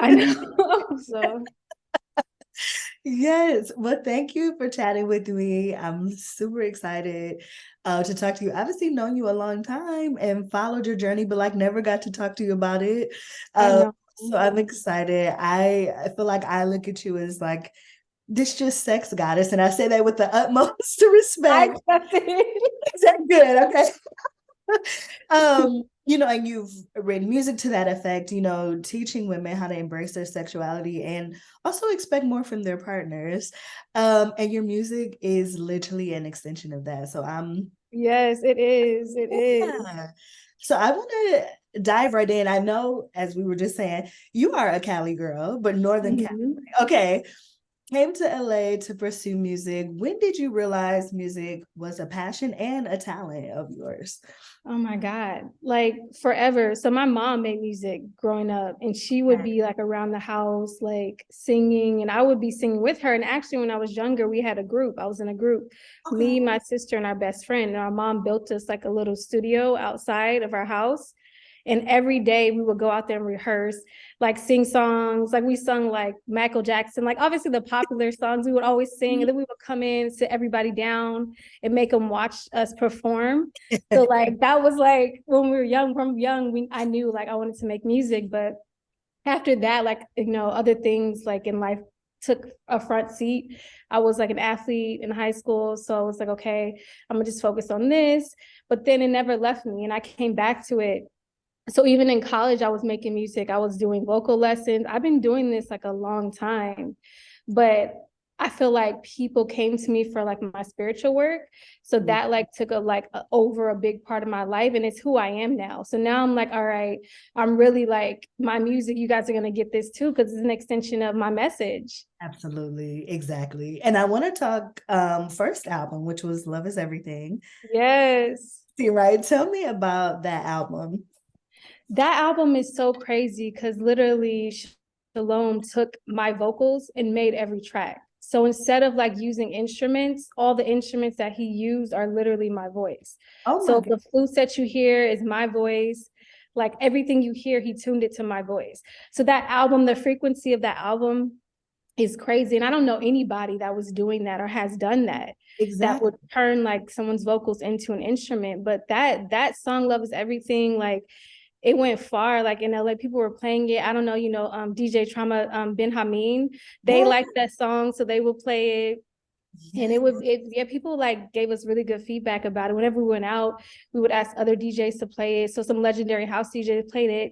I know. So Yes. Well, thank you for chatting with me. I'm super excited to talk to you. I've obviously known you a long time and followed your journey, but like never got to talk to you about it. I Uh, know. so I'm excited. I feel like I look at you as like this just sex goddess, and I say that with the utmost I respect. accept it. Is that good? Okay. And you've written music to that effect, teaching women how to embrace their sexuality and also expect more from their partners. And your music is literally an extension of that. So I'm Yes, it is. It is. yeah. So I want to dive right in. I know, as we were just saying, you are a Cali girl, but Northern Cali. Mhm. Okay. Came to LA to pursue music. When did you realize music was a passion and a talent of yours? Oh my God. Like forever. So my mom made music growing up and she would be like around the house, like singing, and I would be singing with her. And actually, when I was younger, we had a group. I was in a group, Okay. me, my sister, and our best friend. And our mom built us like a little studio outside of our house. And every day we would go out there and rehearse, like sing songs. Like we sung like Michael Jackson, like obviously the popular songs we would always sing. And then we would come in, sit everybody down, and make them watch us perform. So like that was like when we were young, from young, I knew like I wanted to make music. But after that, like, other things like in life took a front seat. I was like an athlete in high school. So I was like, okay, I'm gonna just focus on this. But then it never left me. And I came back to it. So even in college, I was making music. I was doing vocal lessons. I've been doing this like a long time, but I feel like people came to me for like my spiritual work. So that like took over a big part of my life, and it's who I am now. So now I'm like, all right, I'm really like my music. You guys are gonna get this too because it's an extension of my message. Absolutely, exactly. And I want to talk first album, which was Love is Everything. Yes. See, right? Tell me about that album. That album is so crazy because literally Shalom took my vocals and made every track. So instead of like using instruments, all the instruments that he used are literally my voice. Oh my So God. the flutes that you hear is my voice. Like everything you hear, he tuned it to my voice. So that album, the frequency of that album is crazy. And I don't know anybody that was doing that or has done that, that Exactly. would turn like someone's vocals into an instrument. But that song Love is Everything, like it went far. Like in LA, people were playing it. I don't know, DJ Trauma, Ben Hameen, they Yeah, liked that song, so they would play it. And yeah. yeah, people like gave us really good feedback about it. Whenever we went out, we would ask other DJs to play it. So some legendary house DJs played it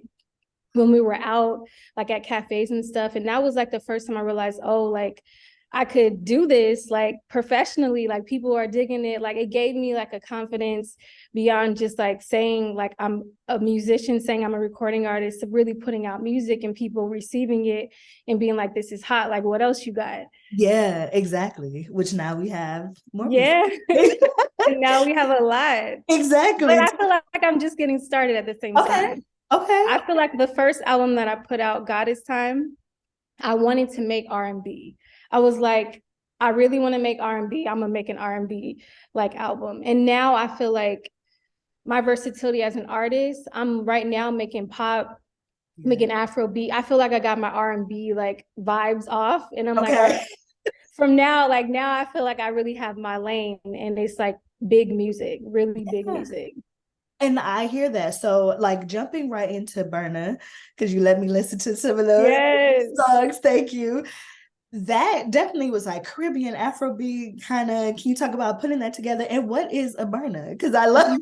when we were out, like at cafes and stuff. And that was like the first time I realized, oh, like I could do this like professionally, like people are digging it. Like it gave me like a confidence beyond just like saying like I'm a musician, saying I'm a recording artist, to really putting out music and people receiving it and being like, this is hot. Like, what else you got? Yeah, exactly. Which now we have more music. Yeah. And now we have a lot. But Exactly. I feel like I'm just getting started at the same Okay. time. Okay. I feel like the first album that I put out, God is Time, I wanted to make R&B. I was like, I really want to make R&B. I'm gonna make an R&B like album. And now I feel like my versatility as an artist, I'm right now making pop, Yeah. making Afro beat. I feel like I got my R&B like vibes off, and I'm like, all right. Okay. From now, like now, I feel like I really have my lane, and it's like big music, really big Yeah. music. And I hear that. So, like, jumping right into Burna, because you let me listen to some of those Yes. songs. Thank you. That definitely was like Caribbean Afrobeat kind of. Can you talk about putting that together? And what is a Burna? Because I love.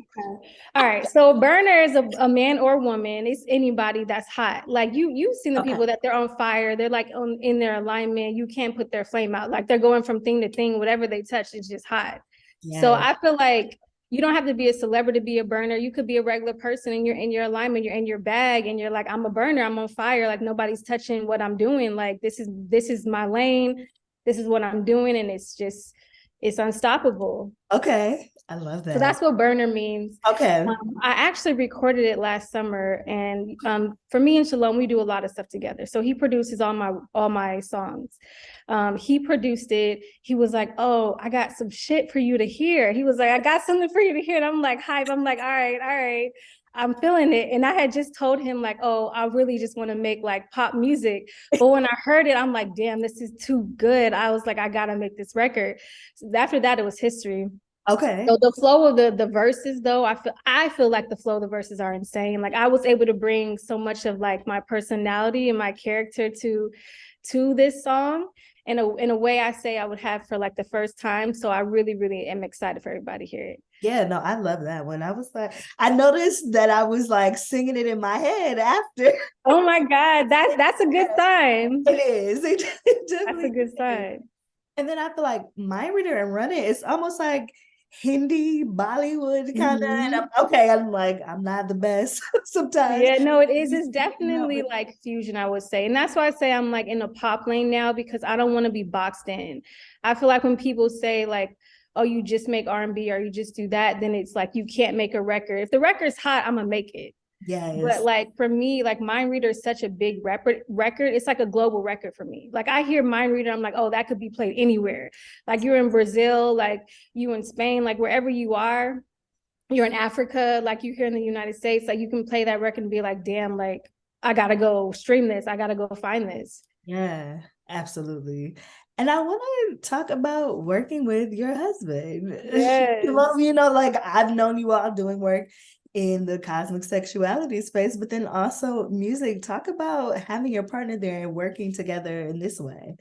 All right. So burner is a man or woman. It's anybody that's hot. Like you've seen the Okay. people that they're on fire. They're like in their alignment. You can't put their flame out. Like they're going from thing to thing. Whatever they touch is just hot. So Yes. I feel like you don't have to be a celebrity to be a burner. You could be a regular person and you're in your alignment, you're in your bag, and you're like, I'm a burner, I'm on fire. Like nobody's touching what I'm doing. Like this is my lane. This is what I'm doing. And it's unstoppable. Okay. I love So that. that's what burner means. Okay. I actually recorded it last summer, and for me and Shalom, we do a lot of stuff together. So he produces all my songs. He produced it. He was like, "Oh, I got some shit for you to hear." He was like, "I got something for you to hear," and I'm like, "Hype!" I'm like, "All right, all right." I'm feeling it. And I had just told him like, oh, I really just want to make like pop music. But when I heard it, I'm like, damn, this is too good. I was like, I gotta make this record. So after that, it was history. Okay. So the flow of the verses though, I feel like the flow of the verses are insane. Like I was able to bring so much of like my personality and my character to this song in a way I say I would have for like the first time. So I really, really am excited for everybody to hear it. Yeah, no, I love that one. I was like, I noticed that I was like singing it in my head after. Oh my God, that's a good sign. It is. It That's a definitely good is. sign. And then I feel like Mind Reader and Run It, it's almost like Hindi, Bollywood kind of. And Mhm. I'm like, I'm not the best sometimes. Yeah, no, it is. It's definitely like fusion, I would say. And that's why I say I'm like in the pop lane now because I don't want to be boxed in. I feel like when people say like, oh, you just make R&B or you just do that, then it's like you can't make a record. If the record's hot, I'm gonna make it. But Yes. like for me, like Mind Reader is such a big record. It's like a global record for me. Like I hear Mind Reader, I'm like, oh, that could be played anywhere. Like you're in Brazil, like you in Spain, like wherever you are, you're in Africa, like you here in the United States, like you can play that record and be like, damn, like I gotta go stream this. I gotta go find this. Yeah, absolutely. And I want to talk about working with your husband. Yes. Well, like I've known you all doing work in the cosmic sexuality space, but then also music. Talk about having your partner there and working together in this way.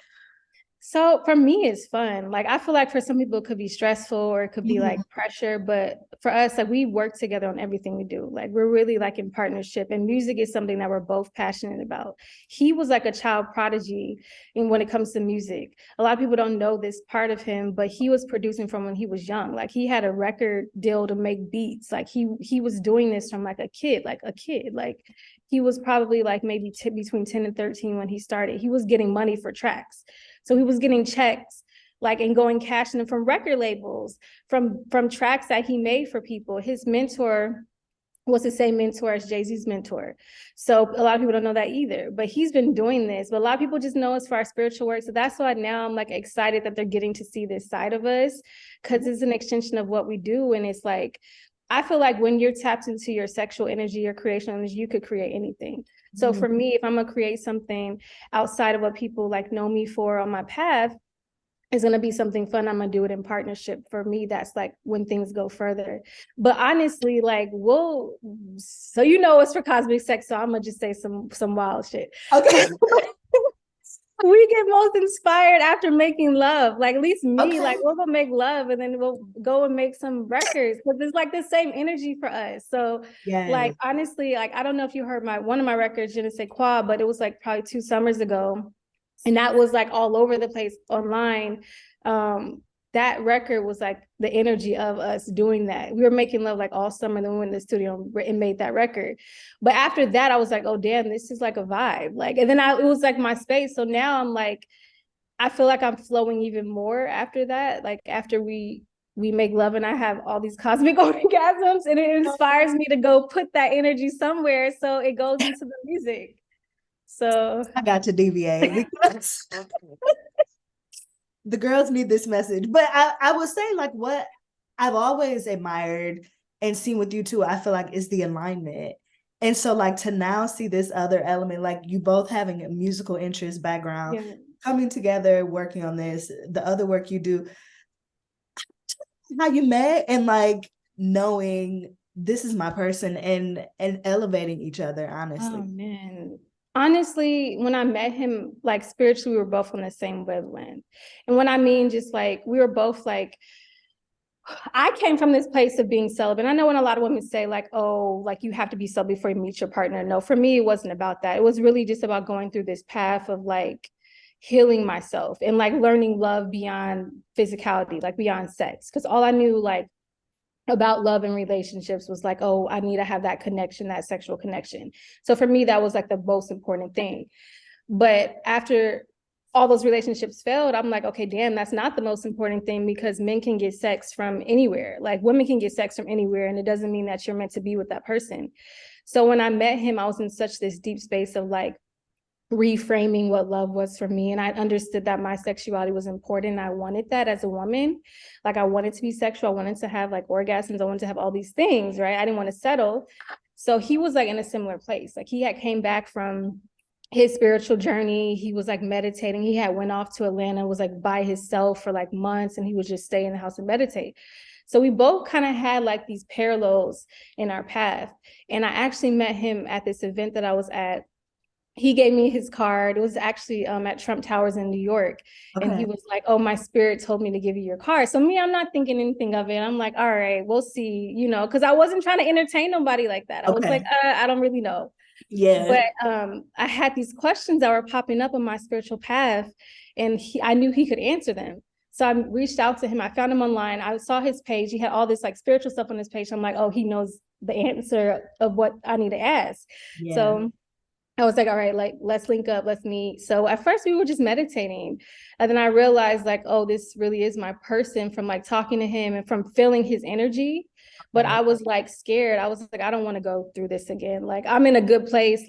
So for me, it's fun. Like I feel like for some people it could be stressful or it could be Mhm. like pressure, but for us, like we work together on everything we do. Like we're really like in partnership, and music is something that we're both passionate about. He was like a child prodigy in when it comes to music. A lot of people don't know this part of him, but he was producing from when he was young. Like he had a record deal to make beats. Like he was doing this from like a kid. Like he was probably like maybe between 10 and 13 when he started. He was getting money for tracks. So he was getting checks like and going cashing them from record labels, from tracks that he made for people. His mentor was the same mentor as Jay-Z's mentor. So a lot of people don't know that either, but he's been doing this. But a lot of people just know us for our spiritual work. So that's why now I'm like excited that they're getting to see this side of us because it's an extension of what we do. And it's like, I feel like when you're tapped into your sexual energy, your creational energy, you could create anything. So for me, if I'm gonna create something outside of what people like know me for on my path, it's gonna be something fun. I'm gonna do it in partnership. For me, that's like when things go further. But honestly, like so it's for cosmic sex, so I'm gonna just say some wild shit. Okay. We get most inspired after making love. Like at least me, Okay. like we'll go make love and then we'll go and make some records because it's like the same energy for us. So Yes. like honestly, like I don't know if you heard one of my records, Je ne sais quoi, but it was like probably 2 summers ago. And that was like all over the place online. That record was like the energy of us doing that. We were making love like all summer, then we went in the studio and made that record. But after that, I was like, oh damn, this is like a vibe. Like, and then it was like my space. So now I'm like, I feel like I'm flowing even more after that. Like after we make love and I have all these cosmic orgasms, and it inspires me to go put that energy somewhere. So it goes into the music. So I got to deviate because the girls need this message. But I would say like what I've always admired and seen with you too, I feel like is the alignment. And so like to now see this other element, like you both having a musical interest background, yeah. coming together, working on this, the other work you do, how you met and like knowing this is my person and elevating each other, honestly. Oh man. Honestly, when I met him, like spiritually, we were both on the same wavelength. And when I mean just like we were both like, I came from this place of being celibate. I know when a lot of women say, like, oh, like you have to be celibate before you meet your partner. No, for me, it wasn't about that. It was really just about going through this path of like healing myself and like learning love beyond physicality, like beyond sex. Cause all I knew, like, about love and relationships was like, oh, I need to have that connection, that sexual connection. So for me, that was like the most important thing. But after all those relationships failed, I'm like, okay, damn, that's not the most important thing because men can get sex from anywhere. Like women can get sex from anywhere. And it doesn't mean that you're meant to be with that person. So when I met him, I was in such this deep space of like, reframing what love was for me. And I understood that my sexuality was important. I wanted that as a woman. Like I wanted to be sexual. I wanted to have like orgasms. I wanted to have all these things, right? I didn't want to settle. So he was like in a similar place. Like he had came back from his spiritual journey. He was like meditating. He had went off to Atlanta, was like by himself for like months, and he would just stay in the house and meditate. So we both kind of had like these parallels in our path. And I actually met him at this event that I was at. He gave me his card. It was actually at Trump Towers in New York. Okay. And he was like, oh, my spirit told me to give you your card. So me, I'm not thinking anything of it. I'm like, all right, we'll see, you know, because I wasn't trying to entertain nobody like that. I was like, I don't really know. Yeah. But I had these questions that were popping up on my spiritual path, and I knew he could answer them. So I reached out to him. I found him online. I saw his page. He had all this like spiritual stuff on his page. I'm like, oh, he knows the answer of what I need to ask. Yeah. So I was like, all right, like, let's link up, let's meet. So at first we were just meditating. And then I realized like, oh, this really is my person, from like talking to him and from feeling his energy. But I was like scared. I was like, I don't want to go through this again. Like, I'm in a good place.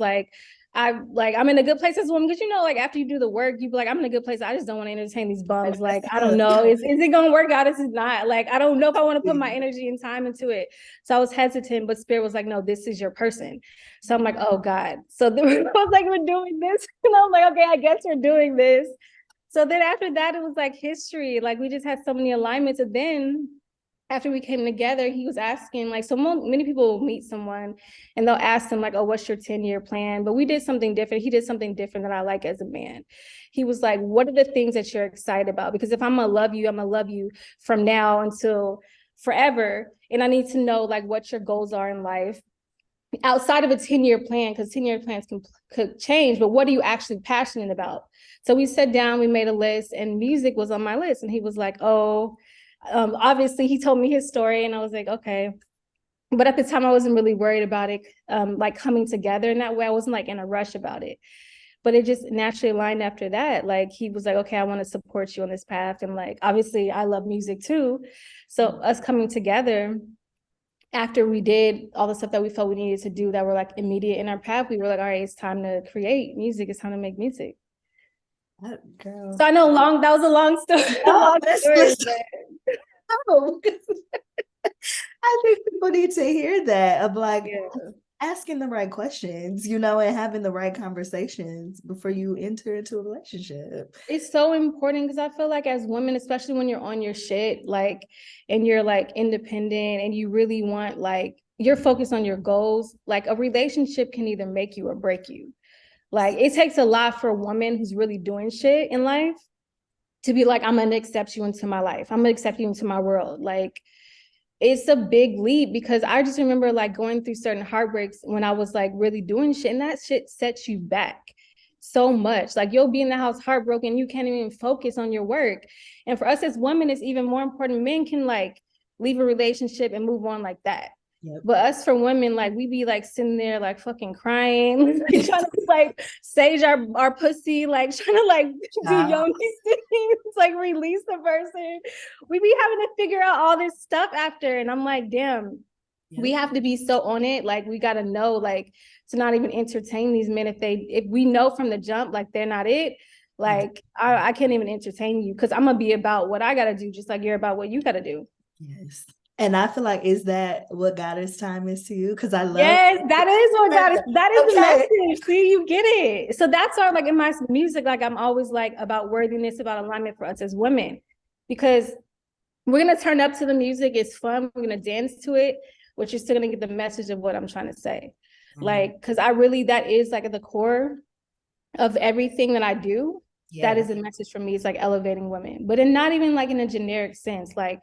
I'm in a good place as a woman, because, you know, like after you do the work, you be like, I'm in a good place. I just don't want to entertain these bums. Like, I don't know. Is it going to work out? This is not. Like, I don't know if I want to put my energy and time into it. So I was hesitant, but Spirit was like, no, this is your person. So I'm like, oh God. So I was like, we're doing this. And I was like, okay, I guess we're doing this. So then after that, it was like history. Like, we just had so many alignments. And then after we came together, he was asking, like, so many people will meet someone and they'll ask them like, oh, what's your 10-year plan? But we did something different. He did something different that I like as a man. He was like, what are the things that you're excited about? Because if I'm gonna love you, I'm gonna love you from now until forever. And I need to know like what your goals are in life outside of a 10-year plan, because 10-year plans could change, but what are you actually passionate about? So we sat down, we made a list, and music was on my list. And he was like, oh, obviously he told me his story, and I was like, okay. But at the time I wasn't really worried about it, like coming together in that way. I wasn't like in a rush about it, but it just naturally aligned after that. Like, he was like, okay, I want to support you on this path. And like, obviously I love music too. So us coming together after we did all the stuff that we felt we needed to do that were like immediate in our path, we were like, all right, it's time to create music. It's time to make music. Girl. So I know that was a long story. No, I think people need to hear that, of like asking the right questions, you know, and having the right conversations before you enter into a relationship. It's so important, because I feel like as women, especially when you're on your shit, like, and you're like independent and you really want, like, you're focused on your goals, like a relationship can either make you or break you. Like, it takes a lot for a woman who's really doing shit in life to be like, I'm gonna accept you into my life. I'm gonna accept you into my world. Like, it's a big leap, because I just remember like going through certain heartbreaks when I was like really doing shit, and that shit sets you back so much. Like, you'll be in the house heartbroken, you can't even focus on your work. And for us as women, it's even more important. Men can like leave a relationship and move on like that. Yep. But us for women, like, we be like sitting there like fucking crying, trying to like sage our pussy, like trying to like do young things, like release the person. We be having to figure out all this stuff after, and I'm like, damn, we have to be so on it. Like, we gotta know, like, to not even entertain these men if we know from the jump like they're not it. Like, I can't even entertain you, because I'm gonna be about what I gotta do, just like you're about what you gotta do. Yes. And I feel like, is that what Goddess time is to you? Because I love that is what Goddess, that is the message. See, you get it. So that's why, like, in my music, like, I'm always like about worthiness, about alignment for us as women, because we're gonna turn up to the music. It's fun. We're gonna dance to it, but you're still gonna get the message of what I'm trying to say. Like, because that is like at the core of everything that I do. That is a message for me. It's like elevating women, but not even like in a generic sense. Like,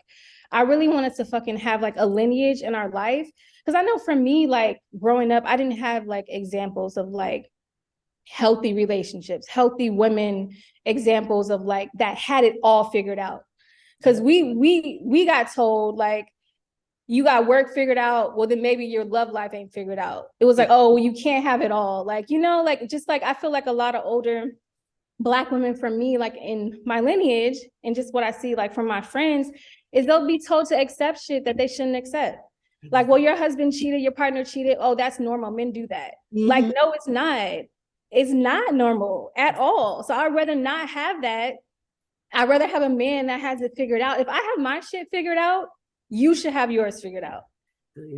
I really wanted to fucking have like a lineage in our life. Because I know for me, like growing up, I didn't have like examples of like healthy relationships, healthy women, examples of like that had it all figured out. Because we got told like, you got work figured out, well then maybe your love life ain't figured out. It was like, oh, you can't have it all. Like, you know, like, just like, I feel like a lot of older Black women, for me, like in my lineage and just what I see like from my friends, is they'll be told to accept shit that they shouldn't accept. Like, well, your husband cheated, your partner cheated. Oh, that's normal. Men do that. Like, no, it's not. It's not normal at all. So I'd rather not have that. I'd rather have a man that has it figured out. If I have my shit figured out, you should have yours figured out.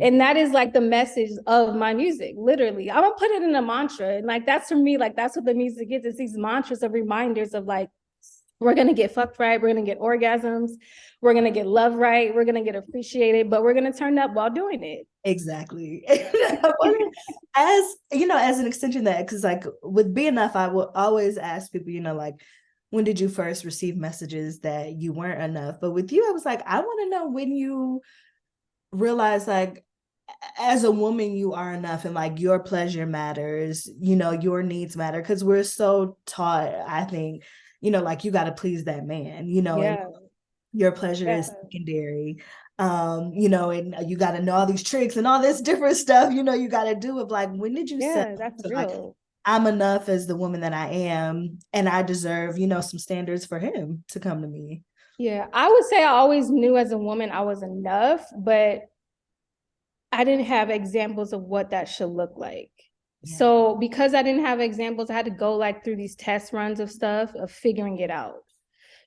And that is like the message of my music, literally. I'm gonna put it in a mantra. And like, that's for me, like, that's what the music is. It's these mantras of reminders of like, we're gonna get fucked right, we're gonna get orgasms, we're gonna get love right, we're gonna get appreciated, but we're gonna turn up while doing it. Exactly. As you know, as an extension of that, because like with Be Enough, I will always ask people, you know, like, when did you first receive messages that you weren't enough? But with you, I was like, I want to know when you realize, like, as a woman, you are enough, and like your pleasure matters, you know, your needs matter, because we're so taught, I think, you know, like, you got to please that man, you know, and your pleasure is secondary. You know, and you got to know all these tricks and all this different stuff, you know, you got to do it. Like, when did you say, that's so, real. like, I'm enough as the woman that I am, and I deserve, you know, some standards for him to come to me? Yeah, I would say I always knew as a woman I was enough, but I didn't have examples of what that should look like. Yeah. So because I didn't have examples, I had to go like through these test runs of stuff, of figuring it out.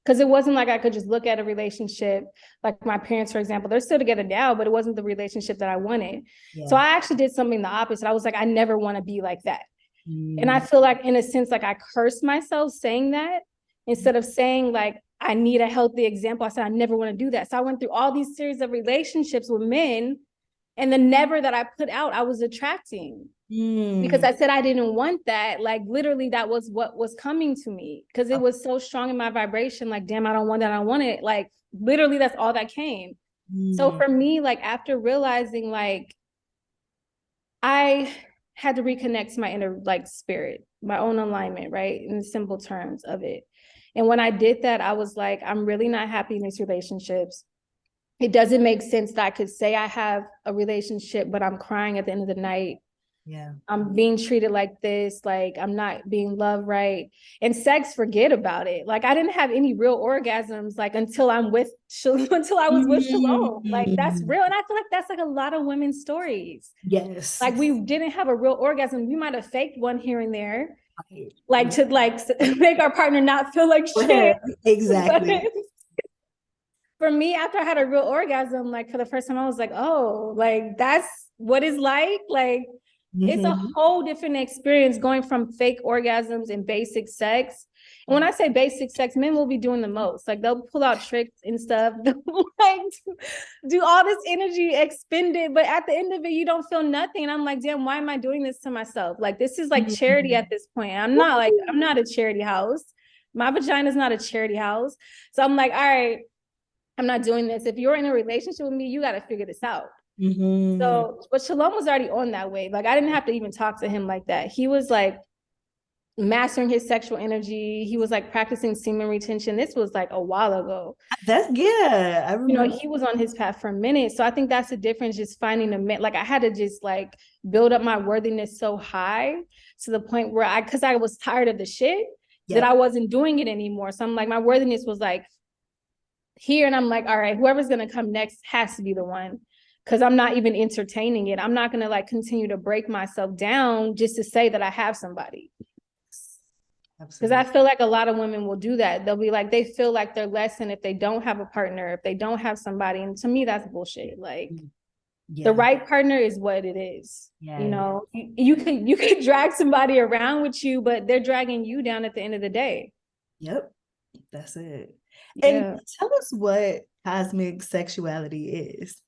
Because it wasn't like I could just look at a relationship, like my parents, for example, they're still together now, but it wasn't the relationship that I wanted. Yeah. So I actually did something the opposite. I was like, I never want to be like that. And I feel like, in a sense, like I cursed myself saying that, instead of saying like, I need a healthy example. I said, I never want to do that. So I went through all these series of relationships with men, and the never that I put out, I was attracting. Because I said I didn't want that. Like, literally, that was what was coming to me, because it was so strong in my vibration. Like, damn, I don't want that. I want it. Like, literally, that's all that came. So for me, like, after realizing, like, I had to reconnect to my inner, like, spirit, my own alignment, right? In the simple terms of it. And when I did that, I was like, I'm really not happy in these relationships. It doesn't make sense that I could say I have a relationship, but I'm crying at the end of the night. Yeah, I'm being treated like this, like I'm not being loved right. And sex, forget about it. Like, I didn't have any real orgasms, like, until I was with Shalom. Like, that's real. And I feel like that's like a lot of women's stories. Yes. Like, we didn't have a real orgasm. We might have faked one here and there, like, to like make our partner not feel like shit. Exactly. For me, after I had a real orgasm, like, for the first time, I was like, oh, like, that's what it's like. It's a whole different experience going from fake orgasms and basic sex. And when I say basic sex, men will be doing the most. Like, they'll pull out tricks and stuff, like, do all this energy expended, but at the end of it, you don't feel nothing. And I'm like, damn, why am I doing this to myself? Like, this is like charity at this point. I'm not a charity house. My vagina is not a charity house. So I'm like, all right, I'm not doing this. If you're in a relationship with me, you got to figure this out. So, but Shalom was already on that wave. Like, I didn't have to even talk to him like that. He was like mastering his sexual energy. He was like practicing semen retention. This was like a while ago. I remember. You know, he was on his path for a minute. So I think that's the difference, just finding a man. Like, I had to just like build up my worthiness so high to the point where because I was tired of the shit that I wasn't doing it anymore. So I'm like, my worthiness was like here. And I'm like, all right, whoever's going to come next has to be the one. Because I'm not even entertaining it. I'm not going to like continue to break myself down just to say that I have somebody. Because I feel like a lot of women will do that. They'll be like, they feel like they're less than if they don't have a partner, if they don't have somebody. And to me, that's bullshit. Like, the right partner is what it is. You know, you could drag somebody around with you, but they're dragging you down at the end of the day. Yep, that's it. And tell us what cosmic sexuality is.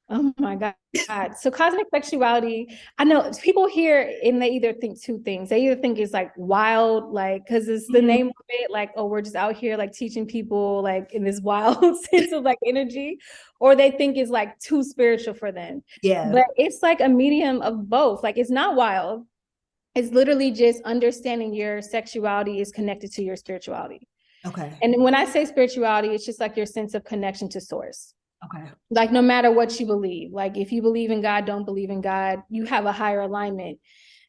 Oh my God. So cosmic sexuality, I know people hear and they either think two things. They either think it's like wild, like, because it's the name of it, like, oh, we're just out here like teaching people like in this wild sense of like energy, or they think it's like too spiritual for them. Yeah. But it's like a medium of both. Like, it's not wild. It's literally just understanding your sexuality is connected to your spirituality. Okay. And when I say spirituality, it's just like your sense of connection to source. Okay. Like, no matter what you believe, like if you believe in God, don't believe in God, you have a higher alignment.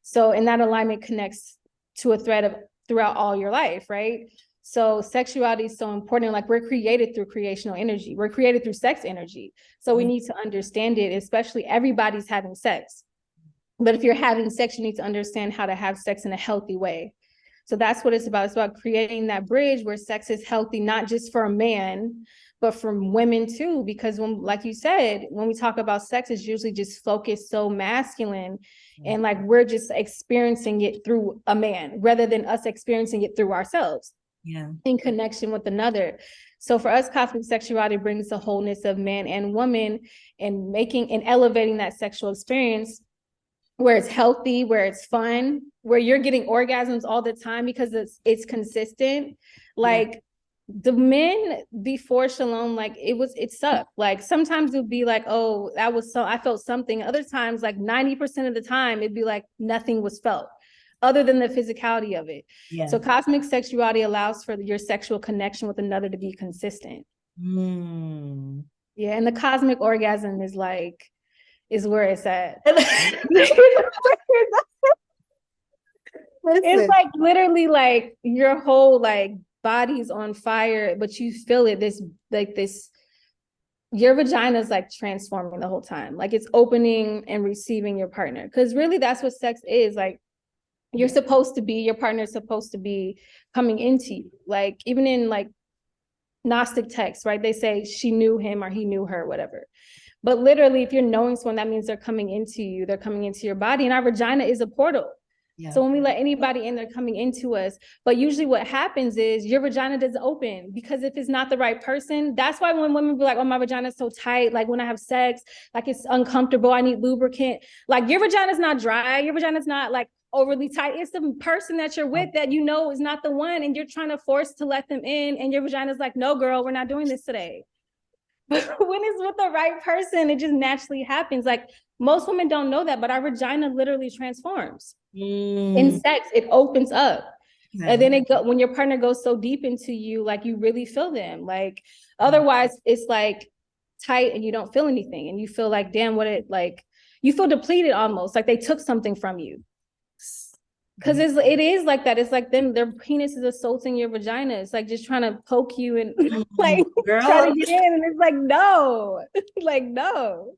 So, and that alignment connects to a thread of throughout all your life, right? So sexuality is so important. Like, we're created through creational energy. We're created through sex energy. So we need to understand it, especially everybody's having sex. But if you're having sex, you need to understand how to have sex in a healthy way. So that's what it's about. It's about creating that bridge where sex is healthy, not just for a man, but from women too, because when, like you said, when we talk about sex, it's usually just focused so masculine, and like we're just experiencing it through a man rather than us experiencing it through ourselves in connection with another. So for us, cosmic sexuality brings the wholeness of man and woman, and making and elevating that sexual experience where it's healthy, where it's fun, where you're getting orgasms all the time because it's consistent. Like the men before Shalom, like it sucked. Like sometimes it would be like, oh, that was so, I felt something. Other times, like 90% of the time, it'd be like nothing was felt other than the physicality of it. So cosmic sexuality allows for your sexual connection with another to be consistent. Yeah, and the cosmic orgasm is like, is where it's at. It's like literally like your whole like body's on fire, but you feel it, this like this, your vagina is like transforming the whole time. Like it's opening and receiving your partner. Because really that's what sex is. Like you're supposed to be, your partner's supposed to be coming into you. Like even in like Gnostic texts, right? They say she knew him or he knew her, whatever. But literally, if you're knowing someone, that means they're coming into you, they're coming into your body. And our vagina is a portal. So when we let anybody in, they're coming into us. But usually what happens is your vagina doesn't open, because if it's not the right person, that's why when women be like, oh, my vagina is so tight, like when I have sex, like it's uncomfortable, I need lubricant. Like your vagina's not dry, your vagina's not like overly tight. It's the person that you're with that you know is not the one, and you're trying to force to let them in, and your vagina's like, no, girl, we're not doing this today. But when it's with the right person, it just naturally happens. Like most women don't know that, but our vagina literally transforms. In sex, it opens up. And then when your partner goes so deep into you, like you really feel them. Like otherwise it's like tight and you don't feel anything, and you feel like, damn, what it like, you feel depleted almost, like they took something from you. Because it is like that. It's like them, their penis is assaulting your vagina. It's like just trying to poke you and like trying to get in, and it's like, no, like no.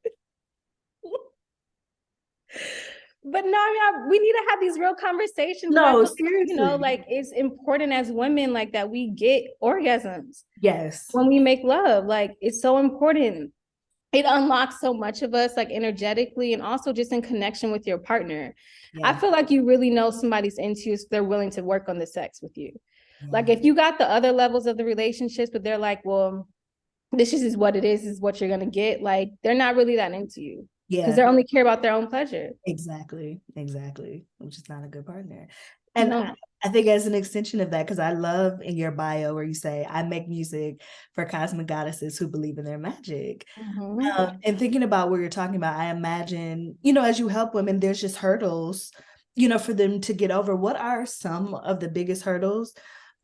But no, I mean, we need to have these real conversations. No, seriously. You know, like it's important as women, like that we get orgasms. Yes. When we make love, like it's so important. It unlocks so much of us, like energetically, and also just in connection with your partner. I feel like you really know somebody's into you if they're willing to work on the sex with you. Like if you got the other levels of the relationships, but they're like, well, this is what it is what you're gonna get. Like they're not really that into you. Because they only care about their own pleasure. Exactly. Which is not a good partner. And I think as an extension of that, because I love in your bio where you say, I make music for cosmic goddesses who believe in their magic. And thinking about what you're talking about, I imagine, you know, as you help women, there's just hurdles, you know, for them to get over. What are some of the biggest hurdles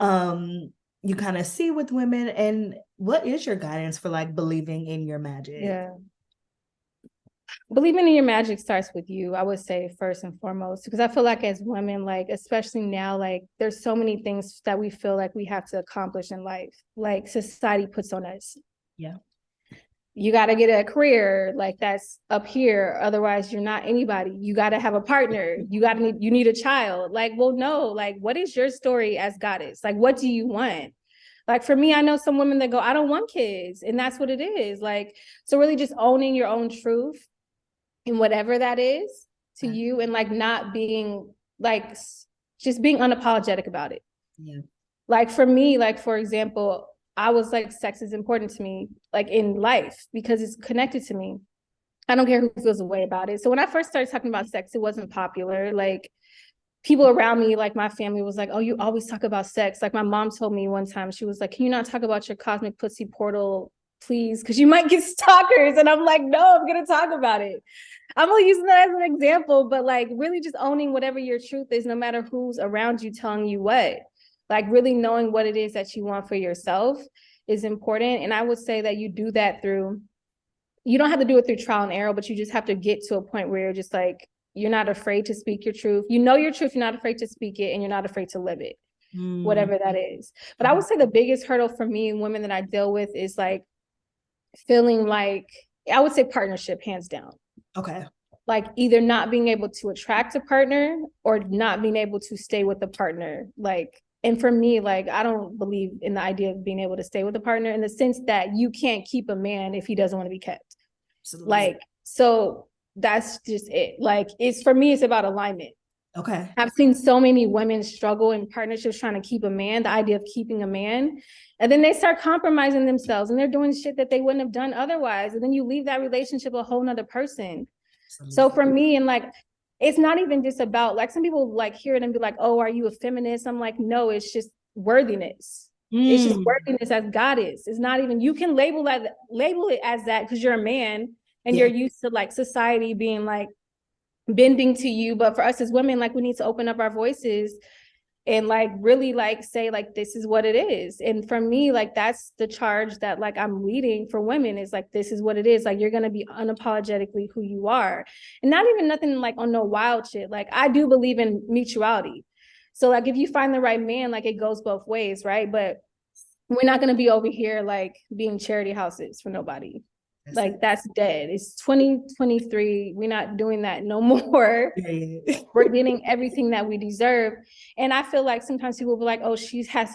you kind of see with women? And what is your guidance for like believing in your magic? Believing in your magic starts with you, I would say, first and foremost, because I feel like as women, like especially now, like there's so many things that we feel like we have to accomplish in life, like society puts on us. You got to get a career like that's up here, otherwise you're not anybody. You got to have a partner, you need a child. Like, well, no, like what is your story as goddess? Like what do you want? Like for me, I know some women that go, I don't want kids, and that's what it is. Like, so really just owning your own truth and whatever that is to you, and like not being like, just being unapologetic about it. Like for me, like for example, I was like, sex is important to me, like in life, because it's connected to me. I don't care who feels a way about it. So when I first started talking about sex, it wasn't popular. Like people around me, like my family was like, oh, you always talk about sex. Like my mom told me one time, she was like, can you not talk about your cosmic pussy portal, please? Because you might get stalkers. And I'm like, no, I'm going to talk about it. I'm only using that as an example, but like really just owning whatever your truth is, no matter who's around you telling you what. Like really knowing what it is that you want for yourself is important. And I would say that you do that through, you don't have to do it through trial and error, but you just have to get to a point where you're just like, you're not afraid to speak your truth. You know your truth, you're not afraid to speak it, and you're not afraid to live it, whatever that is. But I would say the biggest hurdle for me and women that I deal with is like feeling like, I would say partnership, hands down. Like either not being able to attract a partner or not being able to stay with a partner, like, And for me, like, I don't believe in the idea of being able to stay with a partner in the sense that you can't keep a man if he doesn't want to be kept. Absolutely. Like, so that's just it. Like, it's, for me, it's about alignment. Okay. I've seen so many women struggle in partnerships trying to keep a man, the idea of keeping a man, and then they start compromising themselves and they're doing shit that they wouldn't have done otherwise. And then you leave that relationship a whole nother person. Absolutely. So for me, and like, it's not even just about, like, some people like hear it and be like, oh, are you a feminist? I'm like, no, it's just worthiness. It's just worthiness as goddess. It's not even, you can label it as that because you're a man and you're used to like society being like bending to you. But for us as women, like, we need to open up our voices and like really like say like, this is what it is. And for me, like, that's the charge that like I'm leading for women, is like, this is what it is. Like, you're going to be unapologetically who you are, and not even nothing like on no wild shit. Like, I do believe in mutuality. So like, if you find the right man, like, it goes both ways, right? But we're not going to be over here like being charity houses for nobody. Like, that's dead. It's 2023. We're not doing that no more. We're getting everything that we deserve. And I feel like sometimes people will be like, oh,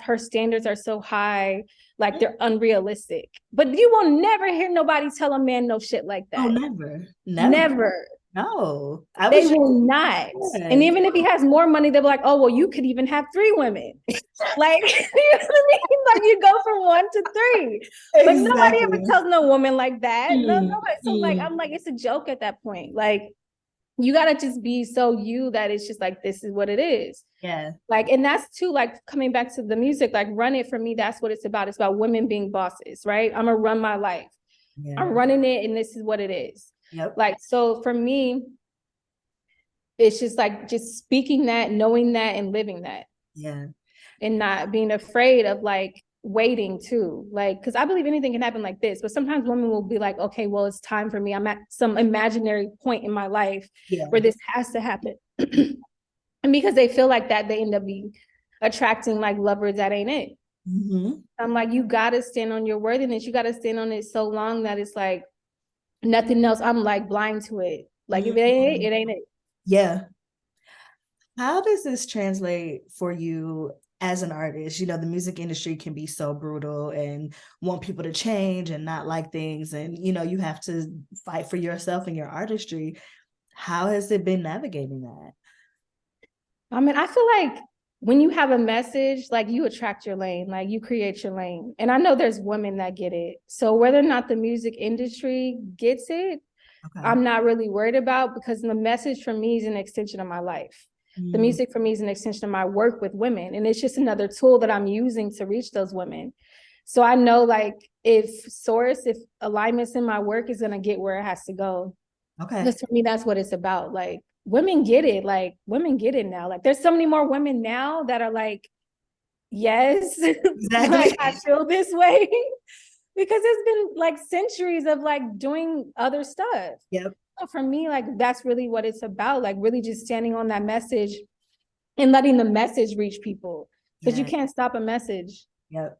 her standards are so high, like they're unrealistic. But you will never hear nobody tell a man no shit like that. Oh, never. No, they will not. And even if he has more money, they'll be like, oh, well, you could even have 3 women. Like, you know what I mean? Like, you go from 1 to 3. Exactly. But nobody ever tells no woman like that. No, nobody. So like, I'm like, it's a joke at that point. Like, you gotta just be so you that it's just like, this is what it is. Yeah. Like, and that's too, like, coming back to the music, like, Run It, for me, that's what it's about. It's about women being bosses, right? I'm gonna run my life. Yeah. I'm running it, and this is what it is. Yep. Like, so for me, it's just like, just speaking that, knowing that, and living that. Yeah. And not being afraid of like waiting too. Like, because I believe anything can happen like this, but sometimes women will be like, okay, well, it's time for me. I'm at some imaginary point in my life where this has to happen. And because they feel like that, they end up being attracting like lovers that ain't it. Mm-hmm. I'm like, you gotta stand on your worthiness. You gotta stand on it so long that it's like nothing else. I'm like blind to it. Like, if it ain't it, it ain't it. Yeah. How does this translate for you as an artist? You know, the music industry can be so brutal and want people to change and not like things. And, you know, you have to fight for yourself and your artistry. How has it been navigating that? I mean, I feel like when you have a message, like, you attract your lane, like, you create your lane. And I know there's women that get it. So whether or not the music industry gets it, I'm not really worried about, because the message for me is an extension of my life. The music for me is an extension of my work with women. And it's just another tool that I'm using to reach those women. So I know, like, if alignment's in my work, is going to get where it has to go. Okay. Because for me, that's what it's about. Like, women get it. Like, women get it now. Like, there's so many more women now that are like, yes, exactly. Like, I feel this way. Because it's been like centuries of like doing other stuff. Yep. So for me, like, that's really what it's about. Like, really just standing on that message and letting the message reach people, because you can't stop a message. Yep.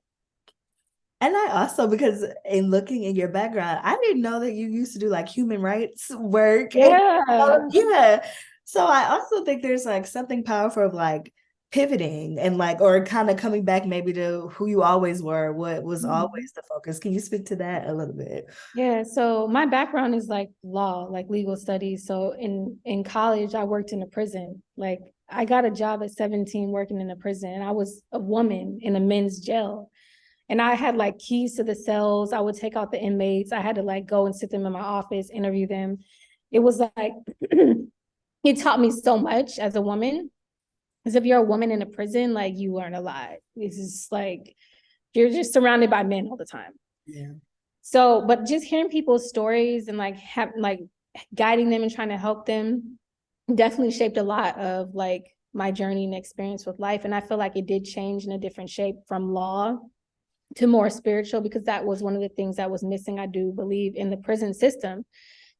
And I also, because in looking in your background, I didn't know that you used to do like human rights work. Yeah. Yeah. So I also think there's like something powerful of like pivoting and like, or kind of coming back maybe to who you always were, what was always the focus. Can you speak to that a little bit? Yeah, so my background is like law, like legal studies. So in college, I worked in a prison. Like, I got a job at 17 working in a prison, and I was a woman in a men's jail. And I had like keys to the cells. I would take out the inmates. I had to like go and sit them in my office, interview them. It was like, it taught me so much as a woman. Because if you're a woman in a prison, like, you learn a lot. It's just like, you're just surrounded by men all the time. Yeah. So, but just hearing people's stories and like guiding them and trying to help them definitely shaped a lot of like my journey and experience with life. And I feel like it did change in a different shape from law to more spiritual, because that was one of the things that was missing, I do believe, in the prison system.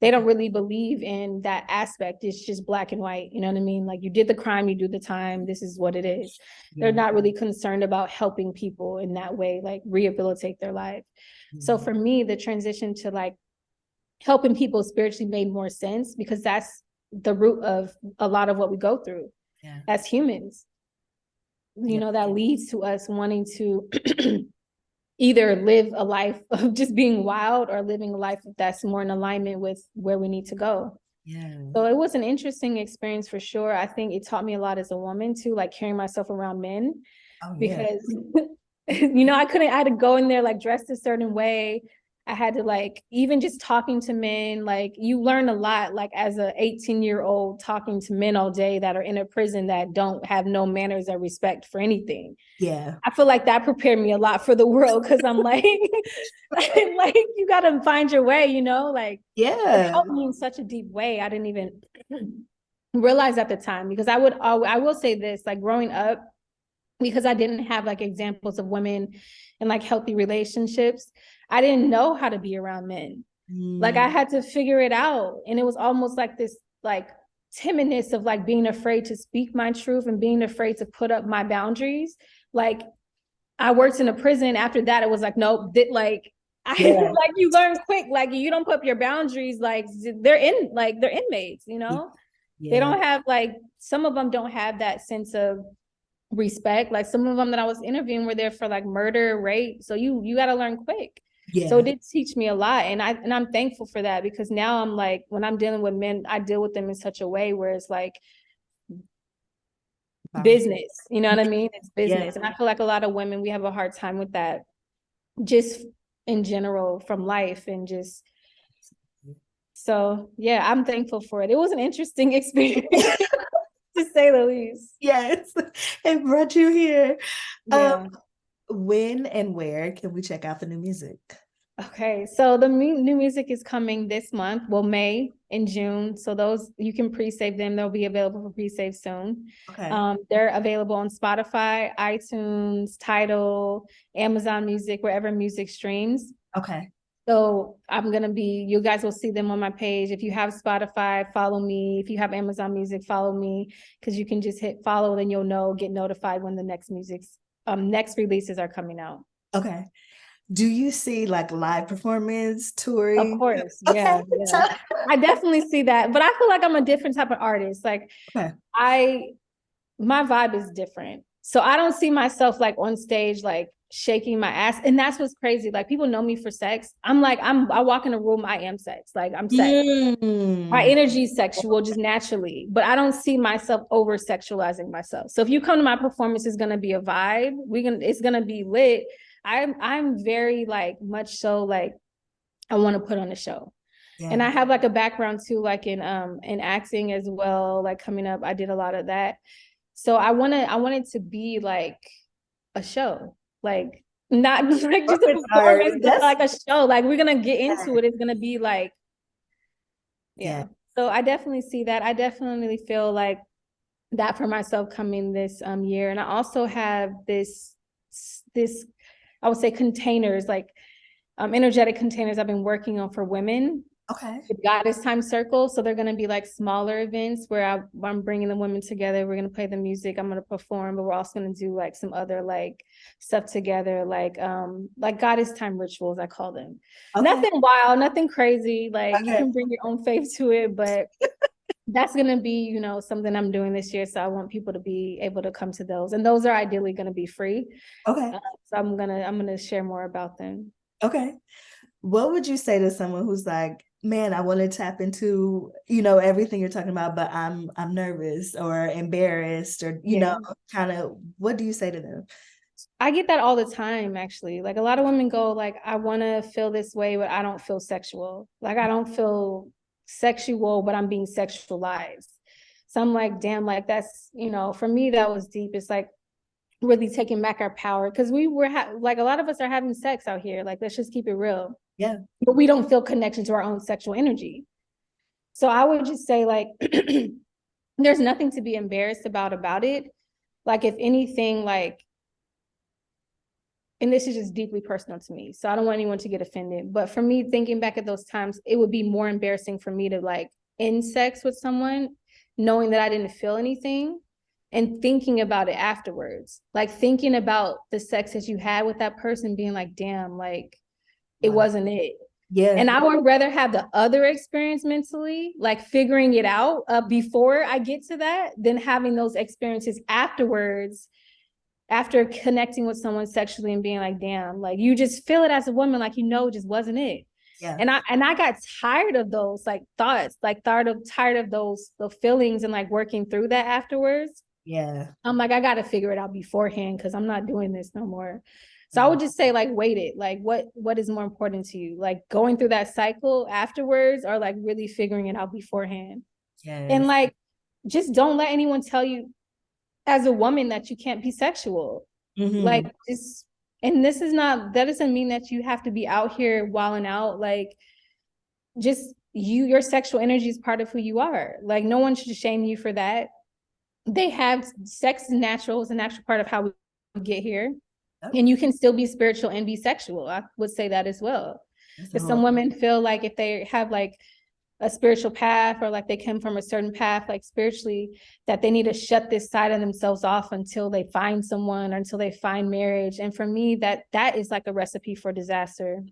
They don't really believe in that aspect. It's just black and white. You know what I mean? Like, you did the crime, you do the time. This is what it is. Yeah. They're not really concerned about helping people in that way, like rehabilitate their life. Mm-hmm. So for me, the transition to like helping people spiritually made more sense, because that's the root of a lot of what we go through as humans. you know, that leads to us wanting to either live a life of just being wild or living a life that's more in alignment with where we need to go. Yeah. So it was an interesting experience for sure. I think it taught me a lot as a woman too, like carrying myself around men. Oh, yeah. Because you know, I had to go in there like dressed a certain way. I had to like, even just talking to men, like you learn a lot, like as a 18-year-old talking to men all day that are in a prison that don't have no manners or respect for anything. Yeah. I feel like that prepared me a lot for the world, because I'm like, like you got to find your way, you know, like it helped me in such a deep way. I didn't even realize at the time, because I will say this, like growing up, because I didn't have like examples of women in like healthy relationships, I didn't know how to be around men. Like I had to figure it out. And it was almost like this like timidness of like being afraid to speak my truth and being afraid to put up my boundaries. Like I worked in a prison. After that, it was like, nope, like like you learn quick, like you don't put up your boundaries, like they're inmates, you know? They don't have like, some of them don't have that sense of respect. Like some of them that I was interviewing were there for like murder, rape. So you got to learn quick. So it did teach me a lot. And I'm thankful for that, because now I'm like, when I'm dealing with men, I deal with them in such a way where it's like business, you know what I mean? It's business. And I feel like a lot of women, we have a hard time with that, just in general from life, and just, so yeah, I'm thankful for it. It was an interesting experience to say the least. Yes, it brought you here. Yeah. When and where can we check out the new music? Okay, so the new music is coming this month, well, May and June. So those, you can pre-save them. They'll be available for pre-save soon. Okay. They're available on Spotify, iTunes, Tidal, Amazon Music, wherever music streams. Okay. So you guys will see them on my page. If you have Spotify, follow me. If you have Amazon Music, follow me, because you can just hit follow, then you'll get notified when the next releases are coming out. Okay. Do you see like live performance, touring? Of course. Okay. Yeah. I definitely see that. But I feel like I'm a different type of artist. Like my vibe is different. So I don't see myself like on stage, like shaking my ass. And that's what's crazy. Like people know me for sex. I walk in a room, I am sex. Like I'm sex. My energy is sexual just naturally, but I don't see myself over sexualizing myself. So if you come to my performance, it's going to be a vibe. It's going to be lit. I'm very like much so like I want to put on a show. And I have like a background too, like in acting as well. Like coming up, I did a lot of that. So I want it to be like a show, like not like just a performance, but like a show. Like we're gonna get into it. It's gonna be like, yeah. So I definitely see that. I definitely feel like that for myself coming this year. And I also have this I would say containers, like energetic containers I've been working on for women. Okay. The Goddess Time Circle. So they're going to be like smaller events where I'm bringing the women together. We're going to play the music. I'm going to perform, but we're also going to do like some other like stuff together, like Goddess Time rituals, I call them. Okay. Nothing wild, nothing crazy. Like you can bring your own faith to it, but that's going to be, something I'm doing this year. So I want people to be able to come to those, and those are ideally going to be free. Okay. So I'm going to share more about them. Okay. What would you say to someone who's like, man, I want to tap into, everything you're talking about, but I'm nervous or embarrassed or, kind of, what do you say to them? I get that all the time, actually. Like a lot of women go like, I want to feel this way, but I don't feel sexual. Like I don't feel sexual, but I'm being sexualized. So I'm like, damn, like that's, for me, that was deep. It's like really taking back our power, because we were like a lot of us are having sex out here. Like, let's just keep it real. Yeah. But we don't feel connection to our own sexual energy. So I would just say like, there's nothing to be embarrassed about it. Like if anything, like, and this is just deeply personal to me, so I don't want anyone to get offended, but for me, thinking back at those times, it would be more embarrassing for me to like end sex with someone, knowing that I didn't feel anything, and thinking about it afterwards, like thinking about the sex that you had with that person, being like, damn, like it wasn't it. Yeah. And I would rather have the other experience mentally, like figuring it out before I get to that, than having those experiences afterwards after connecting with someone sexually and being like, damn, like you just feel it as a woman, like, it just wasn't it. Yeah. And I got tired of those like thoughts, like tired of those the feelings and like working through that afterwards. Yeah. I'm like, I got to figure it out beforehand because I'm not doing this no more. So I would just say, like, wait it. Like, what is more important to you? Like going through that cycle afterwards, or like really figuring it out beforehand? Yes. And like, just don't let anyone tell you as a woman that you can't be sexual. Like, just, and that doesn't mean that you have to be out here wilding out. Like, just your sexual energy is part of who you are. Like, no one should shame you for that. They have sex is natural, it's a natural part of how we get here. And you can still be spiritual and be sexual. I would say that as well. Because some women feel like if they have like a spiritual path, or like they come from a certain path, like spiritually, that they need to shut this side of themselves off until they find someone or until they find marriage. And for me, that is like a recipe for disaster,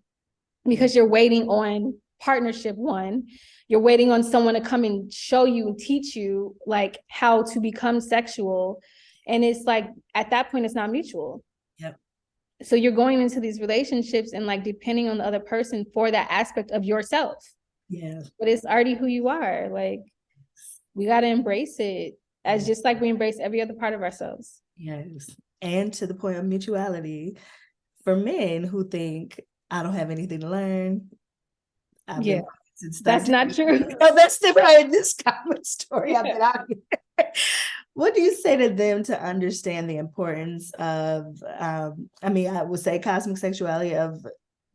because you're waiting on partnership. One, you're waiting on someone to come and show you and teach you like how to become sexual. And it's like, at that point, it's not mutual. Yep. So you're going into these relationships and like depending on the other person for that aspect of yourself. Yeah. But it's already who you are. Like, we got to embrace it as just like we embrace every other part of ourselves. Yes. And to the point of mutuality, for men who think I don't have anything to learn. That's not true. Oh, that's the part of this common story I've been out here. What do you say to them to understand the importance of, I would say cosmic sexuality, of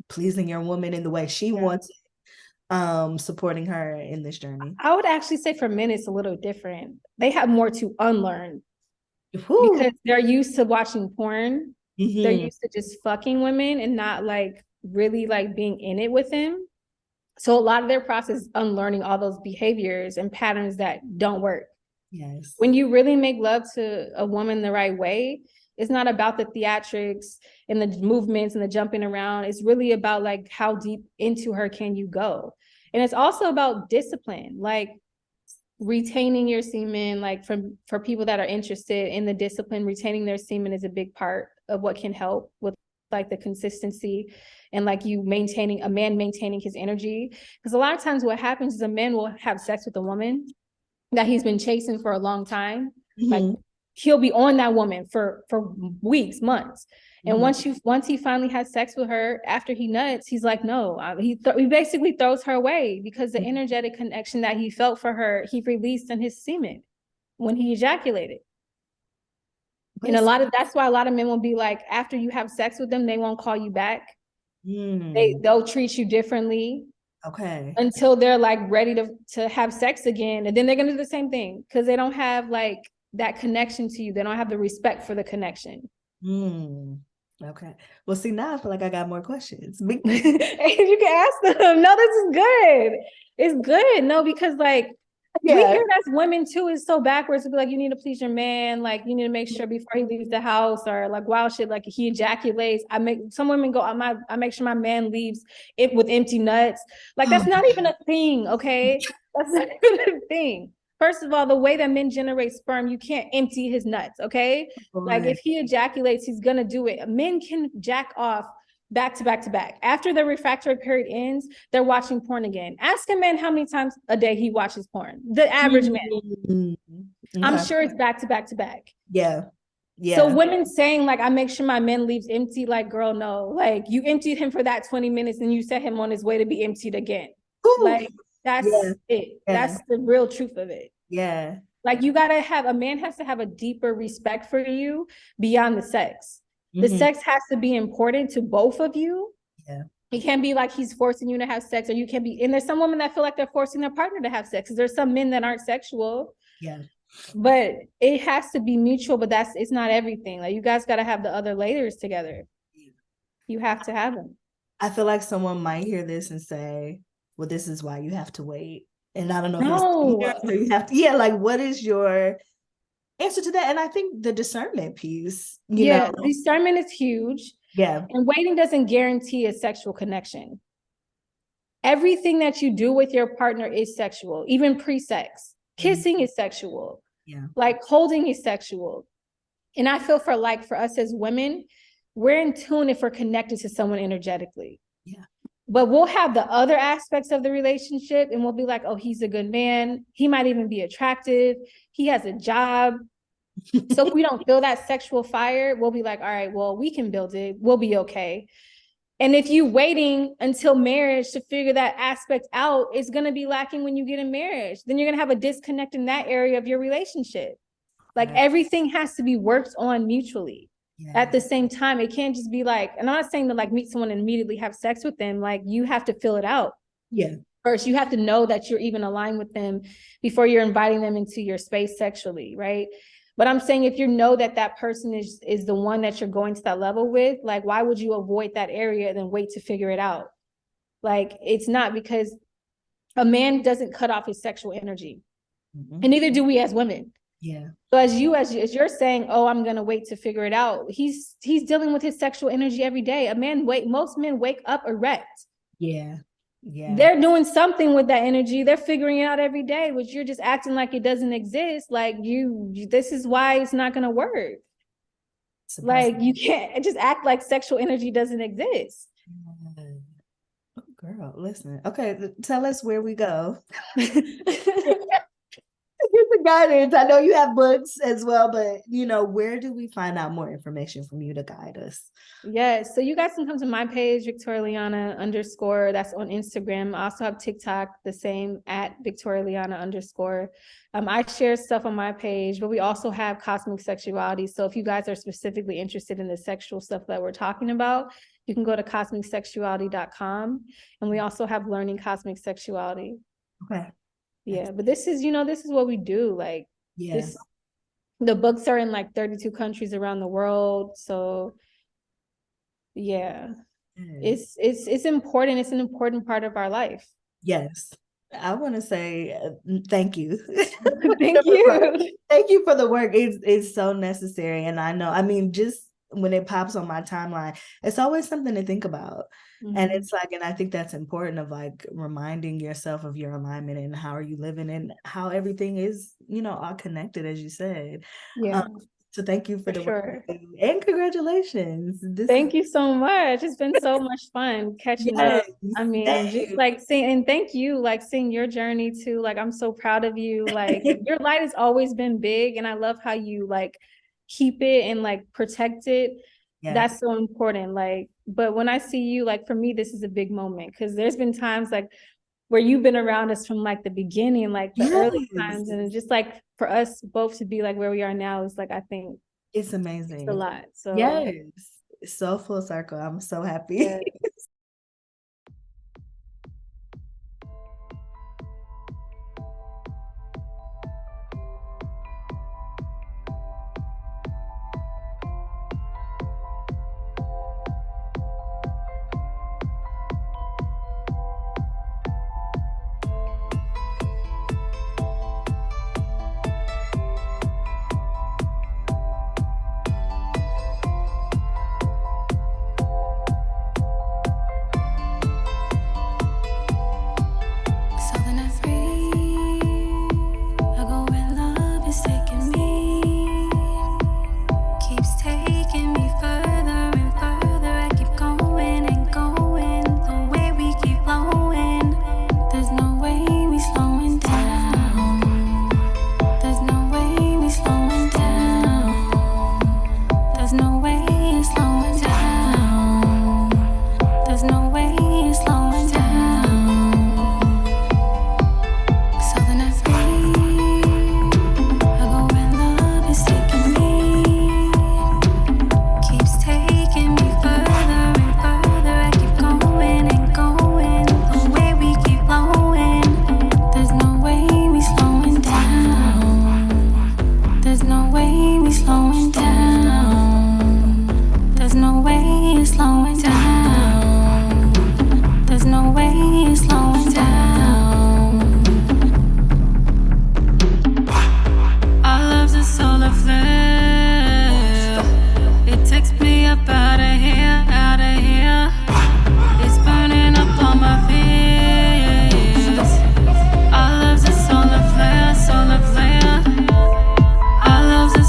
pleasing your woman in the way she wants it, supporting her in this journey? I would actually say for men, it's a little different. They have more to unlearn. Because they're used to watching porn. They're used to just fucking women and not like really like being in it with them. So a lot of their process is unlearning all those behaviors and patterns that don't work. Yes. When you really make love to a woman the right way, it's not about the theatrics and the movements and the jumping around. It's really about like how deep into her can you go? And it's also about discipline, like retaining your semen. Like for people that are interested in the discipline, retaining their semen is a big part of what can help with like the consistency and like a man maintaining his energy. Because a lot of times what happens is a man will have sex with a woman that he's been chasing for a long time. Like he'll be on that woman for weeks, months. And once he finally has sex with her after he nuts, he's like, no, he basically throws her away because the energetic connection that he felt for her, he released in his semen when he ejaculated. And that's why a lot of men will be like, after you have sex with them, they won't call you back. They'll treat you differently. Okay. Until they're like ready to have sex again. And then they're gonna do the same thing because they don't have like that connection to you. They don't have the respect for the connection. Okay. Well, see, now I feel like I got more questions. You can ask them. No, this is good. It's good. No, because like we hear it as women too, is so backwards to be like, you need to please your man, like you need to make sure before he leaves the house, or like wild shit, like he ejaculates. Some women go, I make sure my man leaves it with empty nuts. Like that's not even a thing, okay? That's not even a thing. First of all, the way that men generate sperm, you can't empty his nuts, okay? Like if he ejaculates, he's gonna do it. Men can jack off back to back to back. After the refractory period ends, they're watching porn again. Ask a man how many times a day he watches porn. The average man. I'm sure it's back to back to back. Yeah. So women saying like, I make sure my man leaves empty, like, girl, no. Like you emptied him for that 20 minutes and you set him on his way to be emptied again. Like that's it. That's the real truth of it. Yeah. Like a man has to have a deeper respect for you beyond the sex. The sex has to be important to both of you. Yeah. It can't be like he's forcing you to have sex, or you can't be, and there's some women that feel like they're forcing their partner to have sex. There's some men that aren't sexual. Yeah. But it has to be mutual, but it's not everything. Like you guys got to have the other layers together. You have to have them. I feel like someone might hear this and say, well, this is why you have to wait. And I don't know if you have to, like, what is your answer to that? And I think the discernment piece, you know, discernment is huge. Yeah. And waiting doesn't guarantee a sexual connection. Everything that you do with your partner is sexual, even pre-sex. Kissing is sexual. Yeah. Like holding is sexual. And I feel for us as women, we're in tune if we're connected to someone energetically. Yeah. But we'll have the other aspects of the relationship and we'll be like, oh, he's a good man. He might even be attractive. He has a job. So if we don't feel that sexual fire, we'll be like, all right, well, we can build it. We'll be okay. And if you waiting until marriage to figure that aspect out, it's going to be lacking when you get in marriage. Then you're going to have a disconnect in that area of your relationship. Like everything has to be worked on mutually. At the same time. It can't just be like, and I'm not saying to like meet someone and immediately have sex with them. Like you have to fill it out. Yeah. First, you have to know that you're even aligned with them before you're inviting them into your space sexually, right? But I'm saying if you know that that person is the one that you're going to that level with, like, why would you avoid that area and then wait to figure it out? Like, it's not, because a man doesn't cut off his sexual energy. And neither do we as women. Yeah. So as you're saying, oh, I'm going to wait to figure it out. He's dealing with his sexual energy every day. Most men wake up erect. Yeah. Yeah. They're doing something with that energy. They're figuring it out every day, which you're just acting like it doesn't exist. Like this is why it's not going to work. Like you can't just act like sexual energy doesn't exist. Oh, girl, listen. Okay, tell us where we go. Here's the guidance. I know you have books as well, but where do we find out more information from you to guide us? Yes, so you guys can come to my page, Victoria Leanna _ that's on Instagram. I also have TikTok, the same at Victoria Leanna _ I share stuff on my page, but we also have Cosmic Sexuality. So if you guys are specifically interested in the sexual stuff that we're talking about, you can go to cosmicsexuality.com. And we also have Learning Cosmic Sexuality. Okay. Yeah, but this is what we do. Like, the books are in like 32 countries around the world. So yeah, it's important. It's an important part of our life. Yes. I want to say thank you. Thank you. Thank you for the work. It's so necessary. And I know, just when it pops on my timeline, it's always something to think about. And it's like, and I think that's important, of like reminding yourself of your alignment and how are you living and how everything is, all connected, as you said. Yeah. So thank you for the work. And congratulations. Thank you so much. It's been so much fun catching up. Just like seeing, and thank you, like seeing your journey too. Like, I'm so proud of you. Like your light has always been big, and I love how you like keep it and like protect it. That's so important. Like, but when I see you, like for me, this is a big moment, because there's been times like where you've been around us from like the beginning, like the early times, and just like for us both to be like where we are now is like, I think it's amazing. It's a lot. So it's so full circle. I'm so happy.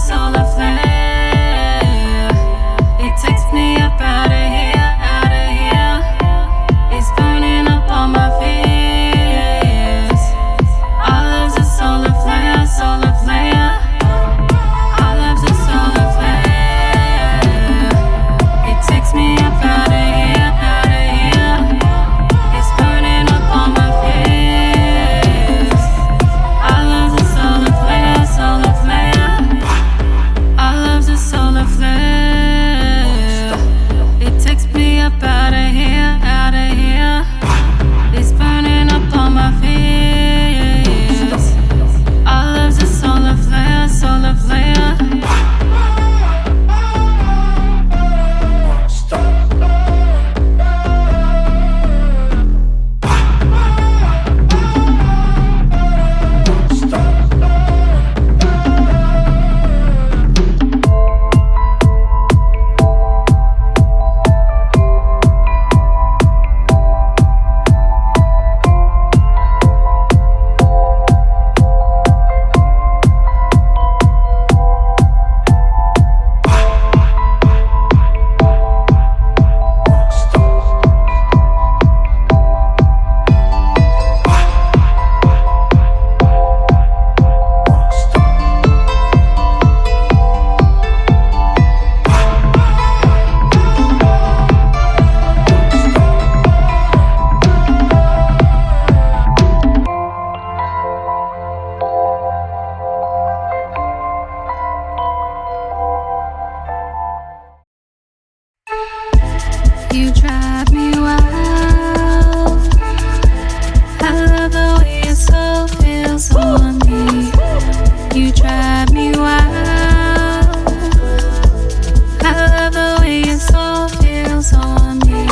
Solar flare. You drive me wild. I love the way your soul feels on me. You drive me wild. I love the way your soul feels on me.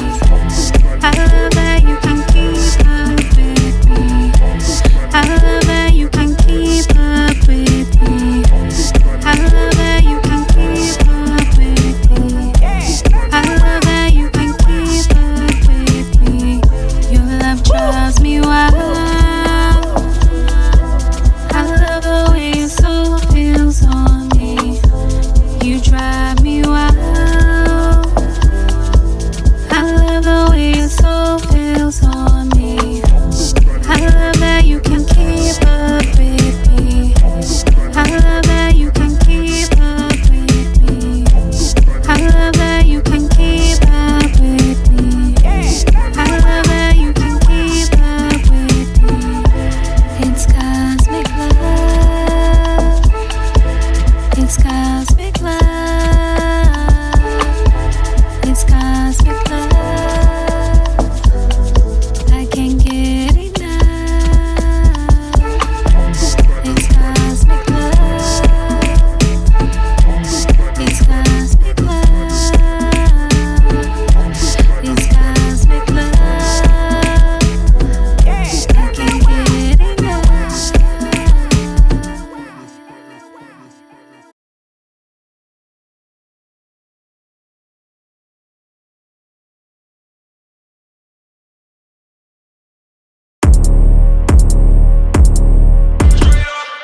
I love that you can keep up with me. I love that you can keep up with me. I love that you can keep up with me. I love that you can keep up with me. Your love drives me wild. I love the way your soul feels on me. You drive me wild. I love the way your soul feels on me. I love that you can keep up with me. I love that you can keep up with me. I love that you can keep up with me. I love that you can keep up with me. It's cosmic love. It's cosmic love. It's cosmic love. I can't get enough. It's cosmic love. It's cosmic love. It's cosmic love. I can't get enough.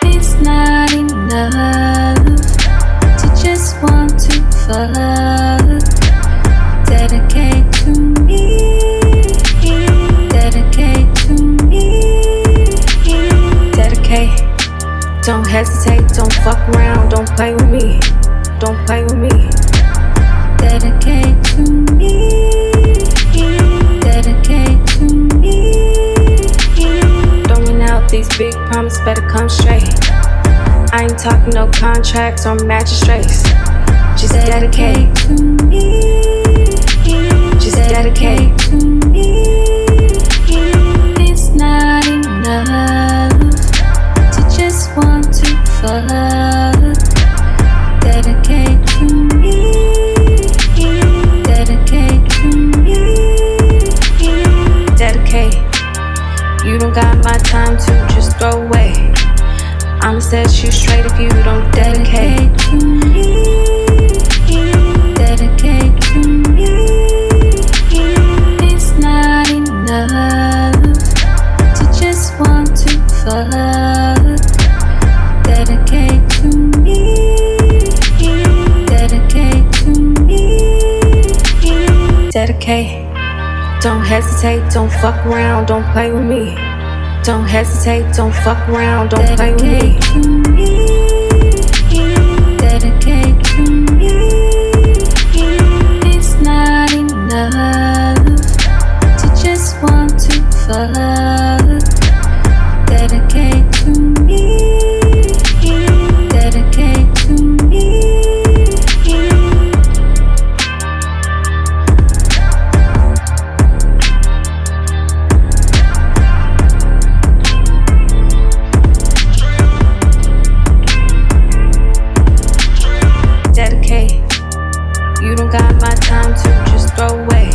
It's not enough to just want to fuck. Dedicate to me. Dedicate to me. Dedicate. Don't hesitate, don't fuck around, don't play with me. Don't play with me. Dedicate to me. Dedicate to me. Don't run out these big promises, better come straight. I ain't talking no contracts or magistrates. Just dedicate to me. Just dedicate to me. It's not enough to just want to fuck. Dedicate to me. Dedicate to me. Dedicate. You don't got my time to just throw away. I'ma set you straight if you don't dedicate to me. Dedicate to me. It's not enough to just want to fuck. Dedicate to me. Dedicate to me. Dedicate. Don't hesitate, don't fuck around, don't play with me. Don't hesitate, don't fuck around, don't play with me. Dedicate to me. It's not enough to just want to fuck. Dedicate to me. Dedicate to me. Dedicate. You don't got my time to just throw away.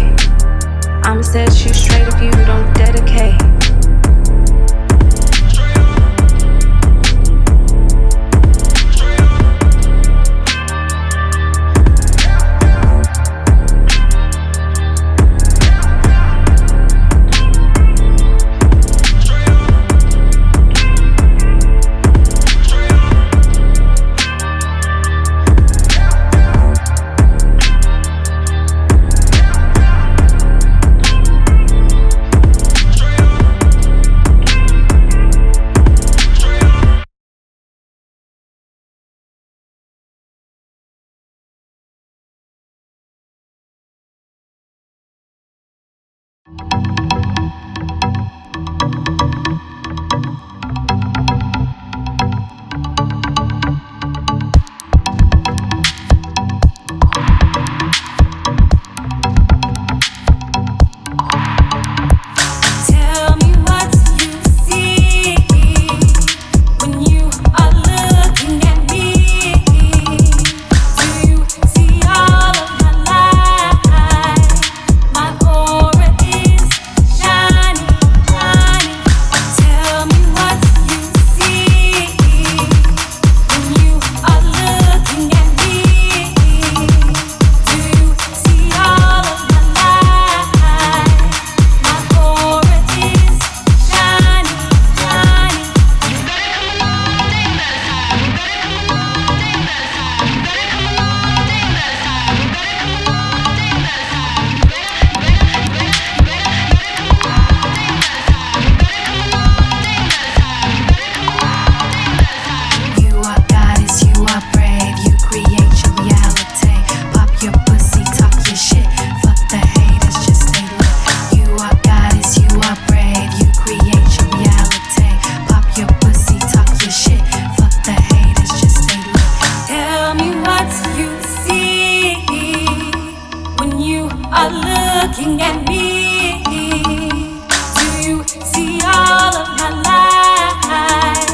looking at me? Do you see all of my light?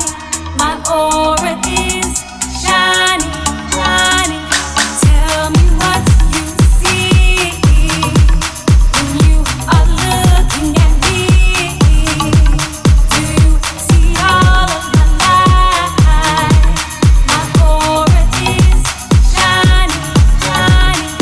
My aura is shining, shining. Tell me what you see when you are looking at me. Do you see all of my light? My aura is shining, shining.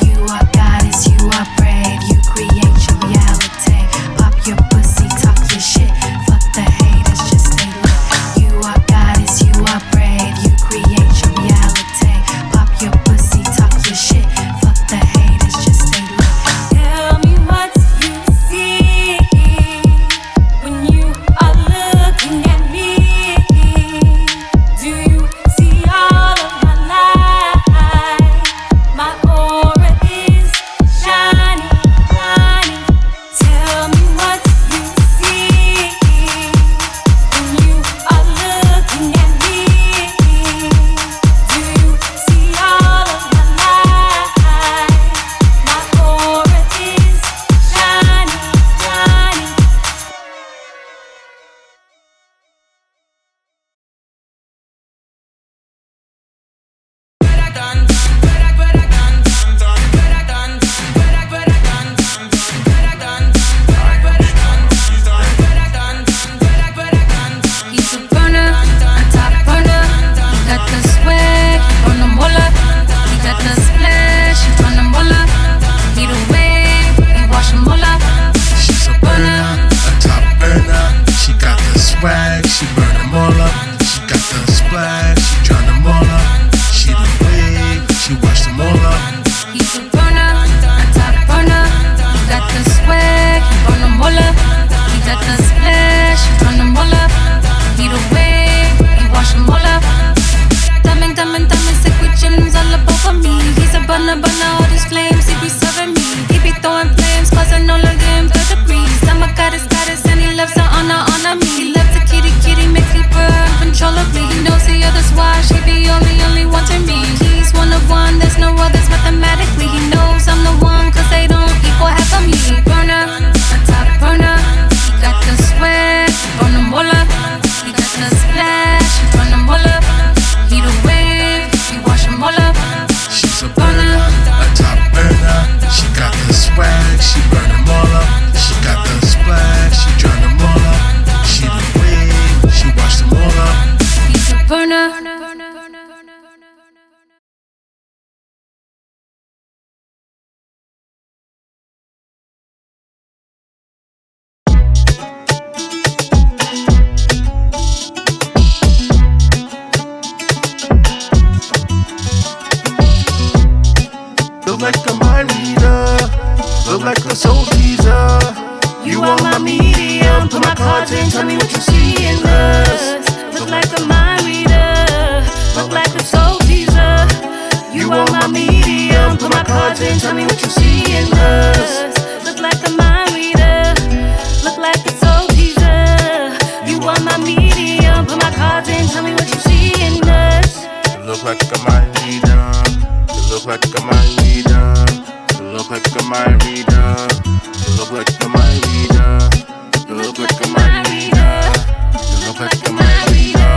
You are goddess, you are brave, you create your reality. Pop your pussy, talk your shit. Fuck the haters, just stay lit. You are goddess, you are brave, you create your reality. Pop your pussy, talk your shit. Fuck the haters, just stay lit. Tell me what you see when you are looking at me. Do you see all of my light? My aura is shining, shining. Tell me what you see when you are looking at me. Do you see all of my light? My aura is shining, shining. He's a burner, a top burner. He got the swag, he burn them all up. He got the splash, he turn them all up. He the wave, he wash them all up. She's a burner, a top burner. She got the swag, she burn them all up. She got the splash, she drown them all up. She the wave, she wash them all up. He's a burner, a top burner. He got the swag, he burn them all up. He got the splash, he turn them all up. He the wave, he wash them all up. Diamond, diamond, diamond, sick with gems all up over me. He's a burner, burner, all these flames he be serving me. He be throwing flames, causing all of them third degrees. I'm a goddess, goddess, and he loves to honor me. He loves to kitty, kitty, makes me burn uncontrollably. He knows the others why she be only wanting me. He's one of one, there's no others mathematically. He knows I'm the one, cause they don't equal half of me. Burner, a top burner. He got the swag, burn them all up. He got the splash, burn them all up. He the wave, he wash them all up. She's a burner, a top burner. She got the swag, she burn them all up. She got the splash, she drown them all up. She the wave, she wash them all up. He's a burner. Look like a mind reader, look like a soul teaser. You are my medium, put my cards in, tell me what you see in us. Look like a mind reader, look like a soul teaser. You are my medium, put my cards in, tell me what you see in us. Look like a mind reader, look like a soul teaser. You are my medium, put my cards in, tell me what you see in us. You look like a mind reader, you look like a mind reader, you look like a mind reader, you look like a mind reader, you look like a mind reader, you look like a mind reader,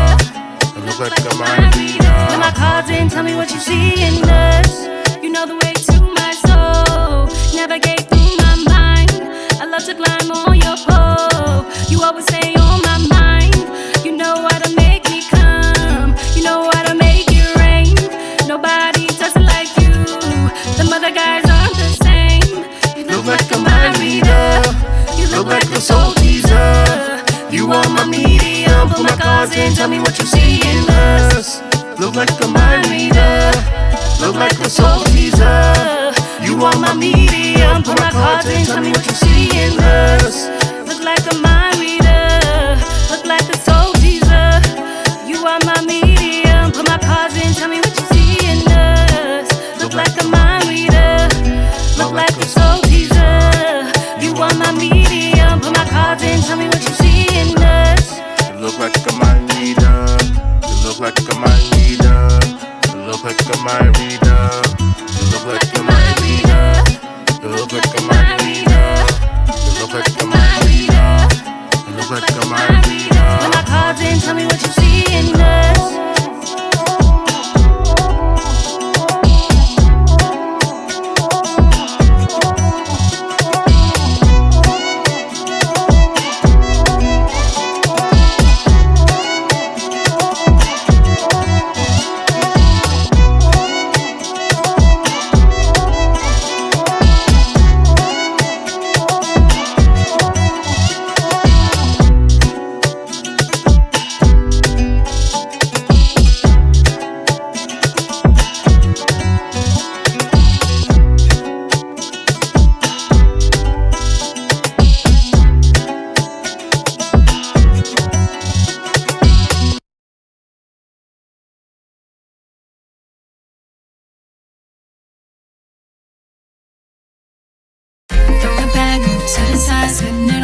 you look like a mind reader. Put my cards in, tell me what you see in us. You know the way to my soul, navigate through my mind. I love to climb on your pole. You always stay on my mind. You know how to make me come. You know how to make it rain. Nobody does it like you. The other guys aren't the same. You Look like a mind reader, you look like a soul teaser. You are my medium, put my cards in, tell me what you see in us. Look like a mind reader, look like a soul teaser. You are my medium, put my cards in, tell me what you see in us. Look like a mind reader, look like a soul teaser. You are my medium, put my cards in, tell me what you see in us. Look like a mind reader, spend it